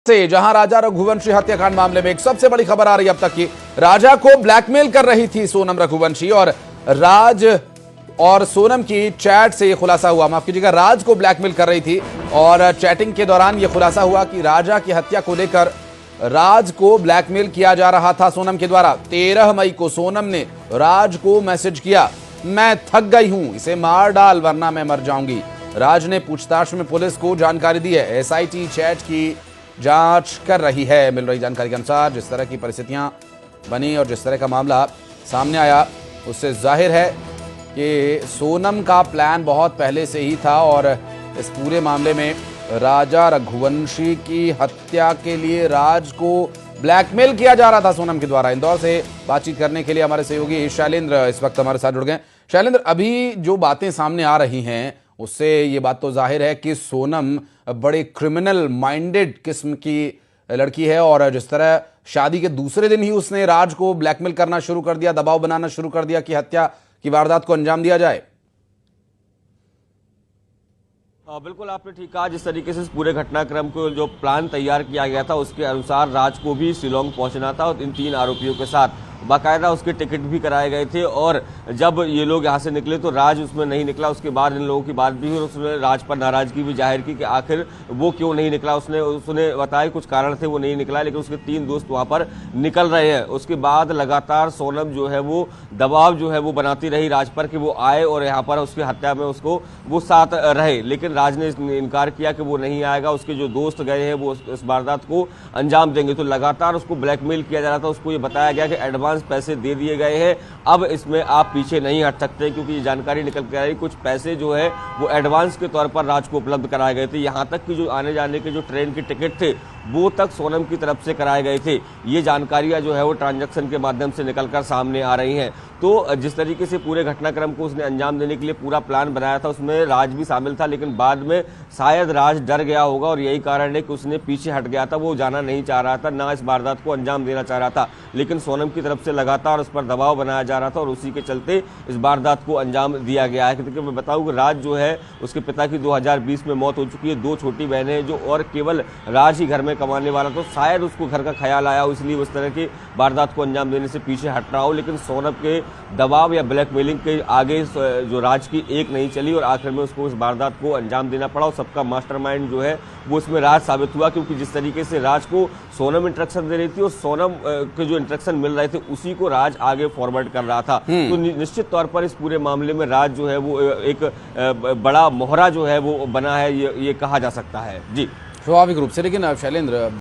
से जहां राजा रघुवंशी हत्याकांड मामले में एक सबसे बड़ी खबर आ रही है अब तक की। राजा को ब्लैकमेल कर रही थी सोनम रघुवंशी और राज और सोनम की चैट से यह खुलासा हुआ, माफ कीजिएगा, राज को ब्लैकमेल कर रही थी और चैटिंग के दौरान यह खुलासा हुआ कि राजा की हत्या को लेकर राज को ब्लैकमेल किया जा रहा था सोनम के द्वारा। 13 मई को सोनम ने राज को मैसेज किया, मैं थक गई हूं, इसे मार डाल वरना मैं मर जाऊंगी। राज ने पूछताछ में पुलिस को जानकारी दी है। एसआईटी चैट की जांच कर रही है। मिल रही जानकारी के अनुसार जिस तरह की परिस्थितियां बनी और जिस तरह का मामला सामने आया, उससे जाहिर है कि सोनम का प्लान बहुत पहले से ही था और इस पूरे मामले में राजा रघुवंशी की हत्या के लिए राज को ब्लैकमेल किया जा रहा था सोनम के द्वारा। इंदौर से बातचीत करने के लिए हमारे सहयोगी शैलेंद्र इस वक्त हमारे साथ जुड़ गए। शैलेंद्र, अभी जो बातें सामने आ रही हैं उससे ये बात तो जाहिर है कि सोनम बड़े क्रिमिनल माइंडेड किस्म की लड़की है और जिस तरह शादी के दूसरे दिन ही उसने राज को ब्लैकमेल करना शुरू कर दिया, दबाव बनाना शुरू कर दिया कि हत्या की वारदात को अंजाम दिया जाए। बिल्कुल आपने ठीक कहा। जिस तरीके से इस पूरे घटनाक्रम को जो प्लान तैयार किया गया था उसके अनुसार राज को भी शिलोंग पहुंचना था और इन 3 आरोपियों के साथ बाकायदा उसके टिकट भी कराए गए थे और जब ये लोग यहाँ से निकले तो राज उसमें नहीं निकला। उसके बाद इन लोगों की बात भी हुई और उसने राज पर नाराजगी भी जाहिर की कि आखिर वो क्यों नहीं निकला। उसने बताया कुछ कारण थे वो नहीं निकला, लेकिन उसके 3 दोस्त वहाँ पर निकल रहे हैं। उसके बाद लगातार सोनम जो है वो दबाव जो है वो बनाती रही राज पर कि वो आए और यहाँ पर उसकी हत्या में उसको वो साथ रहे, लेकिन राज ने इनकार किया कि वो नहीं आएगा। उसके जो दोस्त गए हैं वो इस वारदात को अंजाम देंगे। तो लगातार उसको ब्लैकमेल किया जा रहा था। उसको ये बताया गया कि एडवांस पैसे दे दिए गए हैं, अब इसमें आप पीछे नहीं हट सकते, क्योंकि ये जानकारी निकल के आई कुछ पैसे जो है वो एडवांस के तौर पर राज को उपलब्ध कराए गए थे। यहां तक कि जो आने जाने के जो ट्रेन के टिकट थे वो तक सोनम की तरफ से कराए गए थे। ये जानकारियां जो है वो ट्रांजैक्शन के माध्यम से निकलकर सामने आ रही हैं। तो जिस तरीके से पूरे घटनाक्रम को उसने अंजाम देने के लिए पूरा प्लान बनाया था उसमें राज भी शामिल था, लेकिन बाद में शायद राज डर गया होगा और यही कारण है कि उसने पीछे हट गया था। वो जाना नहीं चाह रहा था, ना इस वारदात को अंजाम देना चाह रहा था, लेकिन सोनम की तरफ से लगातार उस पर दबाव बनाया जा रहा था और उसी के चलते इस वारदात को अंजाम दिया गया है। क्योंकि मैं बताऊं कि राज जो है उसके पिता की 2020 में मौत हो चुकी है, 2 छोटी बहनें हैं जो और केवल राज ही घर में कमाने वाला, तो शायद उसको घर का ख्याल आया इसलिए उस तरह की वारदात को अंजाम देने से पीछे हट रहा हो। लेकिन सोनम के दबाव या ब्लैकमेलिंग के आगे जो राज की एक नहीं चली और आखिर में उसको उस वारदात को अंजाम देना पड़ा और सबका मास्टरमाइंड जो है वो इसमें राज साबित हुआ। क्योंकि जिस तरीके से राज को सोनम इंस्ट्रक्शन दे रही थी और सोनम के जो इंस्ट्रक्शन मिल रहे थे उसी को राज आगे फॉरवर्ड कर रहा था। तो निश्चित तौर पर इस पूरे मामले में राज जो है वो एक बड़ा मोहरा जो है वो बना है, ये कहा जा सकता है। जी, स्वाभाविक रूप से। लेकिन शैलेंद्र,